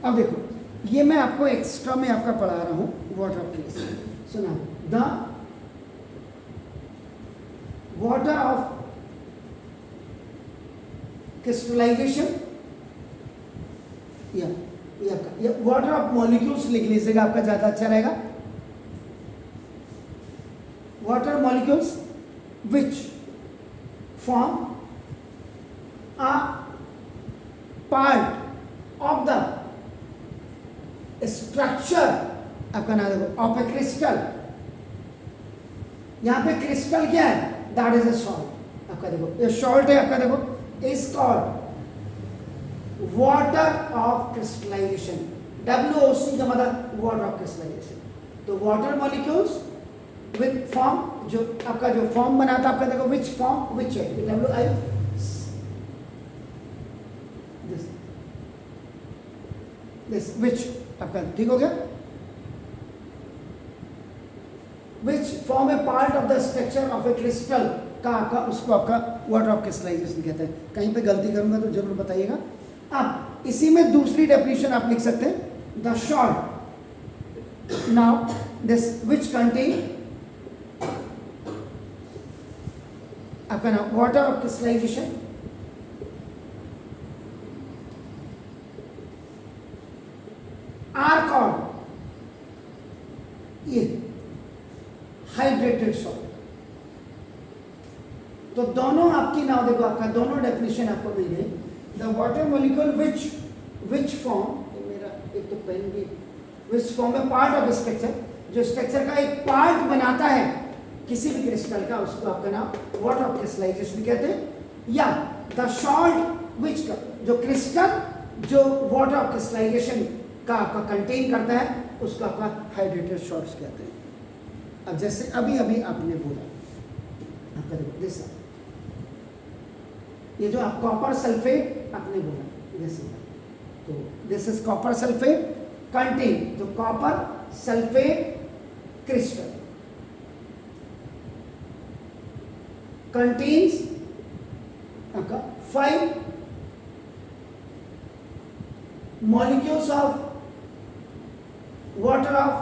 अब देखो, ये मैं आपको एक्स्ट्रा में आपका पढ़ा रहा हूँ वाटर ऑफ केस। सुना, द वाटर ऑफ क्रिस्टलाइजेशन या वाटर ऑफ मॉलिक्यूल्स लिख लीजिएगा, आपका ज्यादा अच्छा रहेगा। Water molecules which form a part of the structure, आपका नाम देखो, ऑफ ए क्रिस्टल। यहां पे क्रिस्टल क्या है? That is a salt. आपका देखो, ये सॉल्ट है, आपका देखो, is called water of crystallisation. WOC का मतलब वाटर ऑफ क्रिस्टलाइजेशन। तो वाटर मॉलिक्यूल्स विथ फॉर्म, जो आपका जो फॉर्म बनाता है, आपका देखो विच फॉर्म, विच है WI, दिस विच, आपका ठीक हो गया। Which form A part of the structure of A crystal का आपका, उसको आपका वाटर ऑफ क्रिस्टलाइजेशन कहते हैं। कहीं पे गलती करूंगा तो जरूर बताइएगा। अब इसी में दूसरी डेफिनेशन आप लिख सकते हैं, the salt. Now this which contain, आपका नाम water of crystallization are called ये हाइड्रेटेड सॉल्ट। तो दोनों आपकी नाम देखो, आपका दोनों डेफिनेशन आपको मिल गई। The water molecule which form, मेरा एक तो पेन भी, which form A part of structure, जो स्ट्रक्चर का एक पार्ट बनाता है किसी भी क्रिस्टल का, उसको आपका नाम वाटर ऑफ क्रिस्टलाइजेशन कहते हैं। या द सॉल्ट विच का, जो क्रिस्टल जो वाटर ऑफ क्रिस्टलाइजेशन का आपका कंटेन करता है, उसको आपका हाइड्रेटेड सॉल्ट्स कहते हैं। अब जैसे अभी अभी आपने बोला, आपका देखो दिस, ये जो आप कॉपर सल्फेट आपने बोला, जैसे तो this is copper sulphate contain, तो copper sulphate crystal contains 5 molecules of water of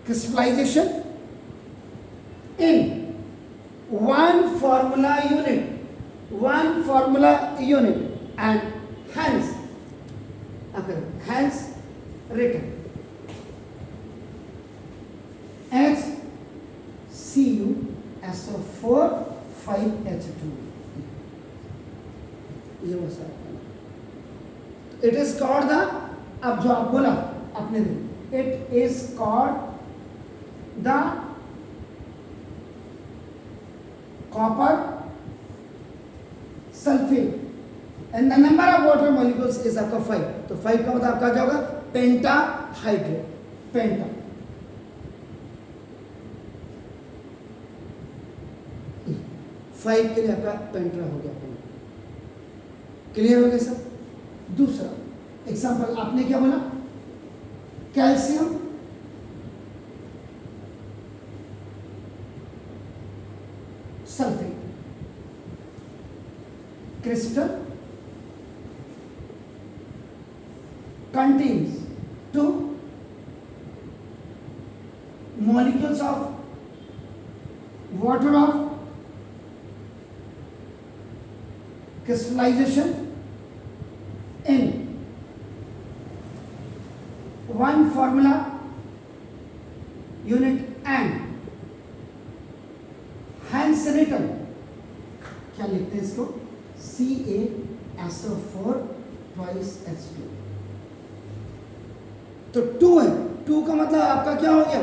crystallization in one formula unit, and hence written HCuSO4 5H2। ये वो sir, it is called the, अब जो आप बोला आपने, it is called the copper sulphate and the number of water molecules is आपका 5। तो 5 का मतलब आपका क्या होगा? पेंटाहाइड्रेट, पेंटा। फाइव के लिए आपका पेंट्रा हो गया। क्लियर हो गया सर? दूसरा एग्जांपल आपने क्या बोला? Calcium sulphate crystal contains 2 molecules of water of crystallization in one formula unit and hence written, क्या लिखते हैं इसको? CaSO4 twice H2। तो 2 है, 2 का मतलब आपका क्या हो गया?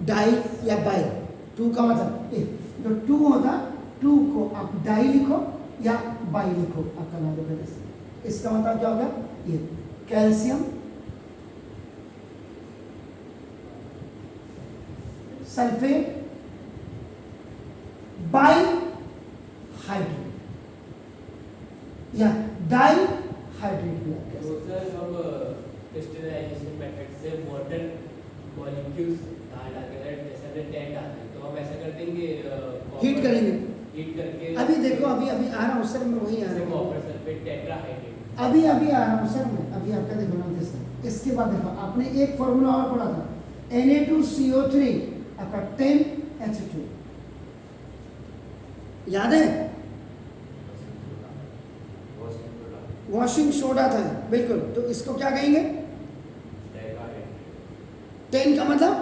डाई या बाई। 2 का मतलब जो 2 होता, 2 को आप डाई लिखो या बाई लिखो, आपका नाम देखो। इसका मतलब क्या होगा? ये कैल्शियम सल्फेट बाई हाइड्रेट या डाई हाइड्रेट। क्रिस्टलाइजेशन मेथड से वाटर मॉलिक्यूल्स कहाँ डालते हैं? जैसे हमने टेंट आता है तो हम ऐसा करते हैं कि हीट करेंगे, हीट करके अभी देखो, अभी अभी आ रहा हूँ सर, मैं वही आ रहा हूँ, कॉपर सल्फेट टेट्राहाइड्रेट। अभी अभी आ रहा हूँ सर मैं, अभी आपका देखो ना सर। इसके बाद देखो, आपने एक फॉर्मूला और पढ़ा था, Na2CO3 आपका 10H2, याद है? वॉशिंग सोडा था, बिल्कुल। तो इसको क्या कहेंगे? 10 का मतलब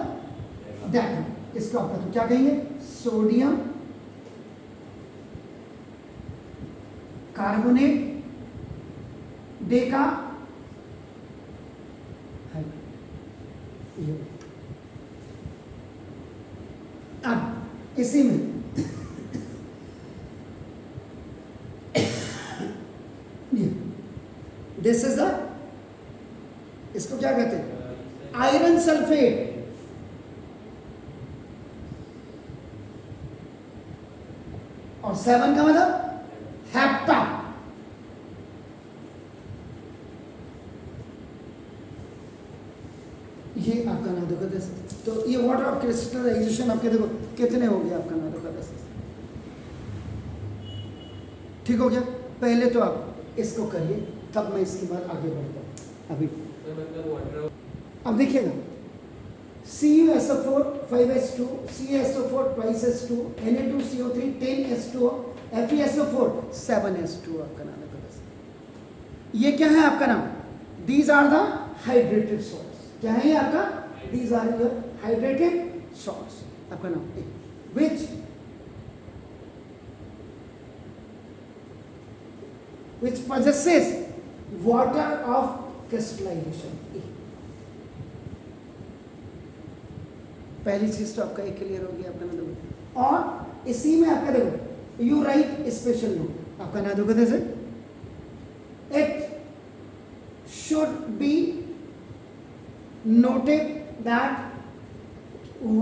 डेका, इसको आपका तो क्या कहेंगे? Sodium carbonate Deka hydrate. अब इसी में दिस इज द, इसको क्या कहते हैं? Iron sulphate. और 7 का मतलब हेप्टा। ये आपका नादोकदस। तो ये वाटर ऑफ क्रिस्टलाइजेशन आपके देखो कितने हो गए आपका नादोकदस। ठीक हो गया? पहले तो आप इसको करिए, तब मैं इसके बाद आगे बढ़ता हूँ। अभी मतलब वाटर, अब देखिएगा, CuSO4 5H2, CuSO4 2H2, Na2CO3 10H2O, FeSO4 7H2 आपका नाम है। ये क्या है आपका नाम? These are the hydrated salts। क्या है ये आपका? These are your hydrated salts आपका नाम, which possesses water of crystallization। पहली चीज तो आपका एक क्लियर हो गया आपका नाम। और इसी में आपका देखो, यू राइट स्पेशल नोट आपका नाम देखो, जैसे it should be noted that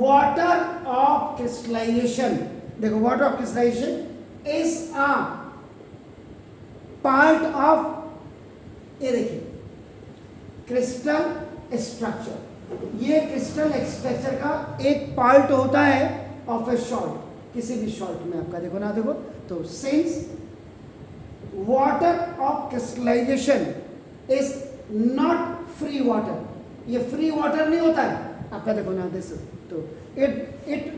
water of crystallization, देखो water of crystallization is a part of, ये देखिए क्रिस्टल स्ट्रक्चर, ये क्रिस्टल स्ट्रक्चर का एक पार्ट होता है ऑफ ए सॉल्ट, किसी भी सॉल्ट में आपका देखो ना देखो। तो since water of crystallization is not free water, ये फ्री वाटर नहीं होता है आपका देखो ना दिस, तो it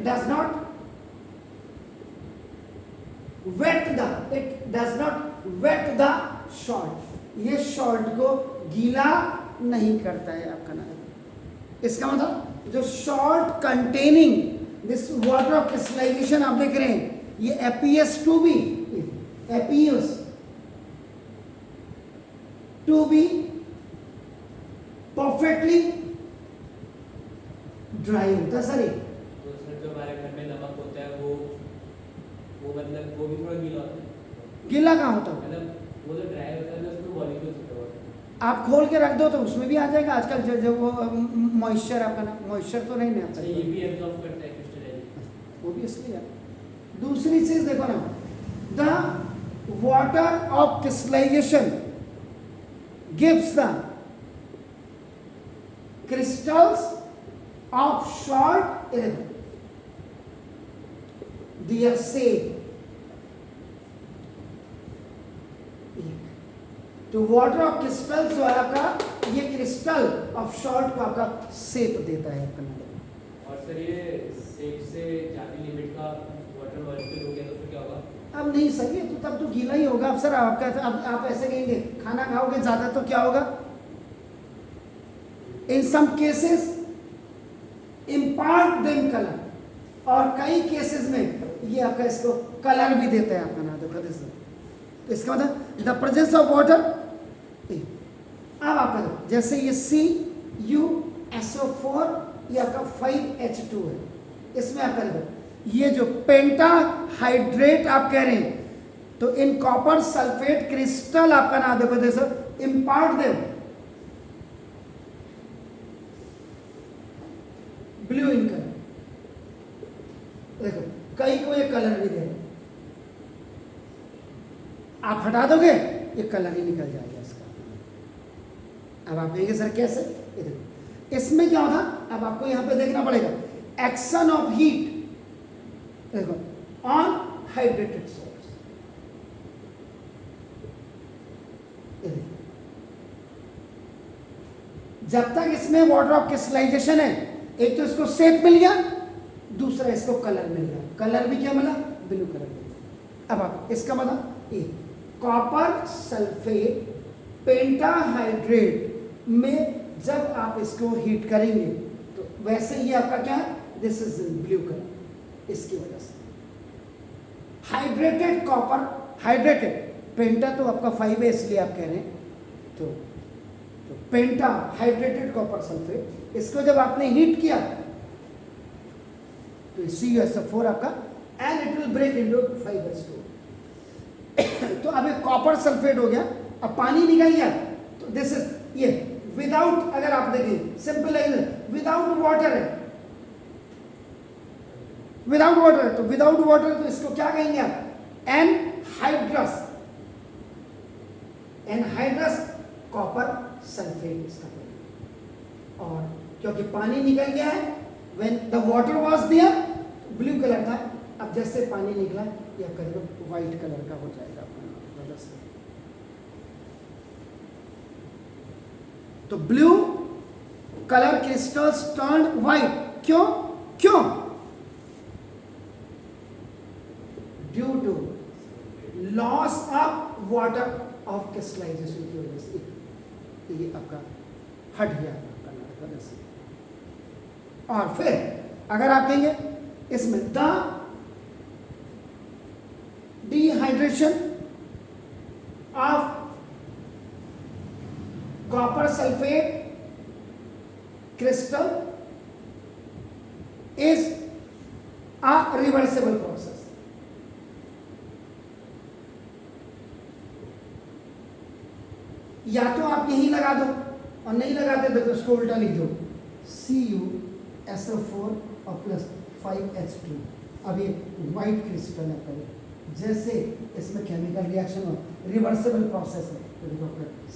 does not wet the salt, ये सॉल्ट को गीला नहीं करता है आपका नाम। इसका मतलब जो salt containing this water of crystallization आप देख रहे हैं, ये FeS2 भी, FeS2 भी परफेक्टली ड्राई होता है सर। तो सर जो हमारे घर में नमक होता है वो मतलब वो भी थोड़ा गीला होता है। गीला कहाँ होता है? मतलब वो जो ड्राई होता है ना, उसमें मॉलिक्यूल्स होते हैं। आप खोल के रख दो तो उसमें भी आ जाएगा। आजकल जो वो मॉइस्चर आपका ना, मॉइस्चर तो नहीं आता, ये भी एब्जॉर्ब करता है क्रिस्टलाइजेशन, वो भी इसलिए। दूसरी चीज देखो ना, the water of crystallization gives the crystals of salt their shape। तो वाटर ऑफ क्रिस्टल जो है आपका, ये क्रिस्टल ऑफ सॉल्ट को आपका शेप देता है आपका। और सर ये शेप से ज़्यादा लिमिट का वाटर मॉलिक्यूल हो गया तो फिर क्या होगा? अब नहीं सर, ये तो तब तो गीला ही होगा। अब सर आपका, अब आप ऐसे कहेंगे खाना खाओगे ज्यादा तो क्या होगा? In some cases impart them colour, और कई केसेस में ये आपका इसको कलर भी देता है आपका ना देखो। तो इसका मतलब द प्रेजेंस ऑफ वाटर। अब आपका जैसे ये CuSO4 ये आपका 5H2 है, इसमें आपका देखो ये जो पेंटाहाइड्रेट आप कह रहे हैं, तो इन कॉपर सल्फेट क्रिस्टल आपका नाम देखो, जैसे impart them blue in colour. देखो कई को ये कलर भी दे, आप हटा दोगे ये कलर ही निकल जाएगा इसका। अब आप कहेंगे सर कैसे? इसमें क्या होता, अब आपको यहां पे देखना पड़ेगा एक्शन ऑफ हीट देखो ऑन हाइड्रेटेड सॉल्ट्स। जब तक इसमें वाटर ऑफ क्रिस्टलाइजेशन है, एक तो इसको शेप मिल गया, दूसरा इसको कलर मिल गया। कलर भी क्या मिला? ब्लू कलर मिला। अब आप इसका मतलब ये कॉपर सल्फेट पेंटाहाइड्रेट में जब आप इसको हीट करेंगे तो वैसे ये आपका क्या है? This is blue colour. इसकी वजह से हाइड्रेटेड कॉपर, हाइड्रेटेड पेंटा तो आपका 5 है इसलिए आप कह रहे हैं, तो पेंटा हाइड्रेटेड कॉपर सल्फेट, इसको जब आपने हीट किया तो CuSO4 आपका and it will break into 5s2। तो अब एक कॉपर सल्फेट हो गया, अब पानी निकल गया, तो दिस इज ये विदाउट, अगर आप देखिए सिंपल है, विदाउट वाटर है, विदाउट वाटर है, तो विदाउट वाटर तो इसको क्या कहेंगे आप? एनहाइड्रस। एनहाइड्रस कॉपर सल्फेट इसका कहेंगे। और क्योंकि पानी निकल गया है, when the water was there blue colour था, अब जैसे पानी निकला ये कलर व्हाइट कलर का हो जाएगा अपना वजह से। तो blue colour crystals turned white, क्यों? क्यों? Due to loss of water of crystallization की वजह से ये आपका हट गया आपका वजह से। और फिर अगर आप कहेंगे इसमें the dehydration of copper sulphate crystal is a reversible process. या तो आप यही लगा दो, और नहीं लगाते तो उसको उल्टा लिख दो, CuSO4 और प्लस 5H2। अब ये व्हाइट क्रिस्टल है पहले, जैसे इसमें केमिकल रिएक्शन हो, रिवर्सिबल प्रोसेस है, तो देखो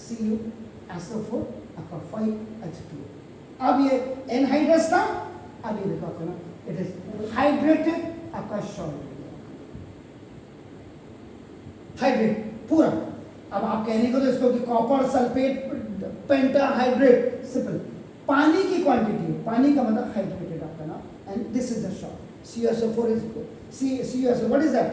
CuSO4 आपका 5H2। अब ये एनहाइड्रस था, अब ये देखो आपका ना इट इज हाइड्रेटेड आपका सॉल्ट, हाइड्रेट पूरा। अब आप कहने को तो इसको कि कॉपर सल्फेट पेंटाहाइड्रेट, सिंपल पानी की क्वांटिटी है, पानी का मतलब हाइड्रेटेड आपका ना, and this is the salt. CuSO4 is CuSO, what is that?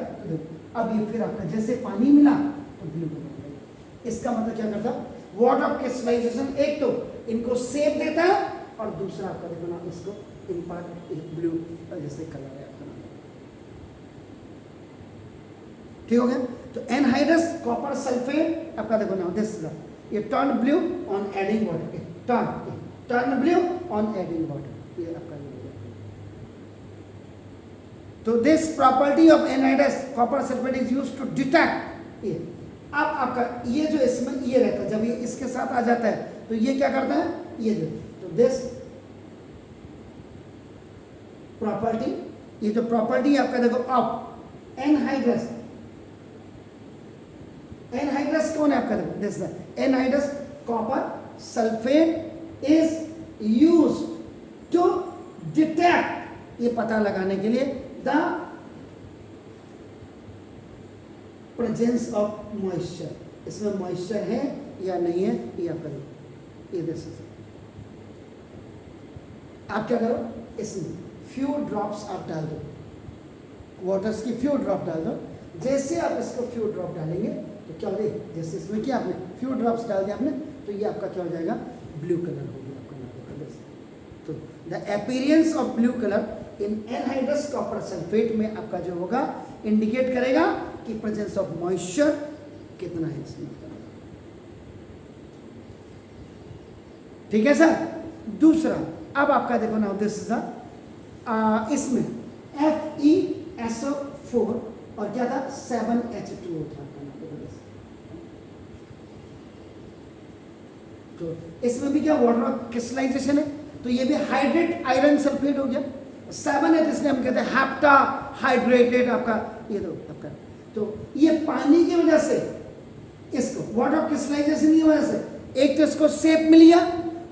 अब ये फिर आपका जैसे पानी मिला तो ब्लू कलर। इसका मतलब क्या करता? वाटर ऑफ क्रिस्टलाइजेशन एक तो इनको शेप देता है, और दूसरा आपका देखो ना इसको इन पार्ट एक ब्लू जैसे कलर है आपका ना। ठीक हो गया? तो एनहाइड्रस कॉपर सल्फेट आपका देखो ना दिस ये turn blue on adding water, turn blue on adding water, ये आपका ये। तो this property of anhydrous copper sulphate is used to detect ये। अब आपका ये जो इसमें ये रहता है, जब ये इसके साथ आ जाता है तो ये क्या करता है? ये जो तो दिस प्रॉपर्टी, ये जो प्रॉपर्टी आपका देखो ऑफ एनहाइड्रस, एनहाइड्रस कौन है आपका? देखो this anhydrous copper sulphate is used to detect, ये पता लगाने के लिए द प्रेजेंस ऑफ मॉइस्चर, इसमें मॉइस्चर है या नहीं है, ये आप करो। ये देखो आप क्या करो, इसमें फ्यू ड्रॉप्स आप डाल दो, वाटर्स की फ्यू ड्रॉप डाल दो। जैसे आप इसको फ्यू ड्रॉप डालेंगे तो क्या हो गया, जैसे इसमें क्या आपने फ्यू ड्रॉप्स डाल दिया आपने, तो ये आपका क्या हो जाएगा? ब्लू कलर हो गया आपका। तो the appearance of blue colour in anhydrous copper sulphate में आपका जो होगा इंडिकेट करेगा कि प्रेजेंस ऑफ मॉइस्चर कितना है इसमें। ठीक है सर। दूसरा अब आपका देखो ना दिस इज इसमें FeSO4 और क्या था? 7H2O था। तो इसमें भी क्या वाटर ऑफ क्रिस्टलाइजेशन है, तो ये भी हाइड्रेट आयरन सल्फेट हो गया। 7 है तो इसलिए हम कहते हैं हेप्टा हाइड्रेटेड आपका, ये दो आपका। तो ये पानी की वजह से इसको वाटर ऑफ क्रिस्टलाइजेशन की वजह से एक तो इसको शेप मिल गया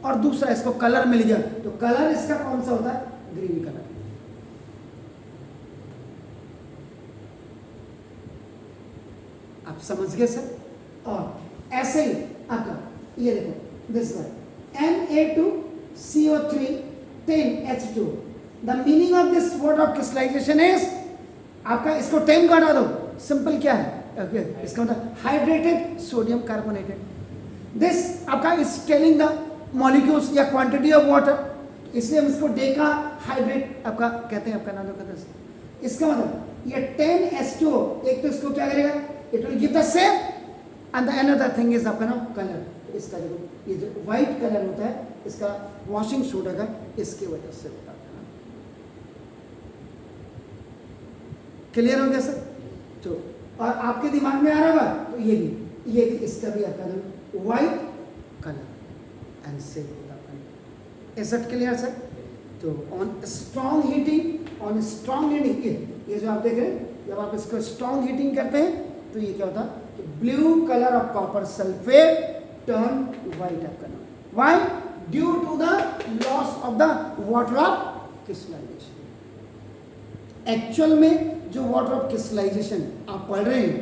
और दूसरा इसको कलर मिल गया। तो कलर इसका कौन सा होता है? Green colour. आप समझ गए सर? और ऐसे ही आपका ये देखो this one Na2CO3 10H2, the meaning of this word of crystallization is, आपका इसको 10 का हटा दो, सिंपल क्या है? ओके, इसका मतलब हाइड्रेटेड सोडियम कार्बोनेटेड. दिस आपका इज टेलिंग द मॉलिक्यूल्स या क्वांटिटी ऑफ वाटर, इसलिए हम इसको डेका हाइड्रेट आपका कहते हैं, आपका नाम जो कहते हैं. इसका मतलब ये 10H2O, एक तो इसको क्या करेगा, it will give the shape and the another thing is आपका नाम कलर. इसका देखो ये जो व्हाइट कलर होता है इसका वॉशिंग सोडा का इसकी वजह से होता है. क्लियर हो गया सर? तो और आपके दिमाग में आ रहा होगा तो ये भी इसका भी आपका नाम व्हाइट कलर एंड शेप होता है. Is it clear sir? तो ऑन स्ट्रॉन्ग हीटिंग, ये जो आप देख रहे हैं, जब आप इसको स्ट्रॉन्ग हीटिंग करते हैं तो ये क्या होता है कि blue colour of copper sulphate turn white आपका नाम. Why? Due to the loss of the water of crystallization. Actual में जो वाटर ऑफ क्रिस्टलाइजेशन आप पढ़ रहे हैं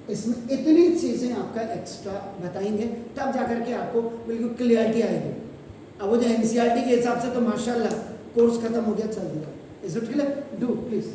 इसमें इतनी चीजें आपका एक्स्ट्रा बताएंगे, तब जाकर के आपको बिल्कुल क्लियरिटी आएगी. अब वो जो एनसीईआरटी के हिसाब से तो माशाल्लाह कोर्स खत्म हो गया, चल दिया. Is it clear? Do please.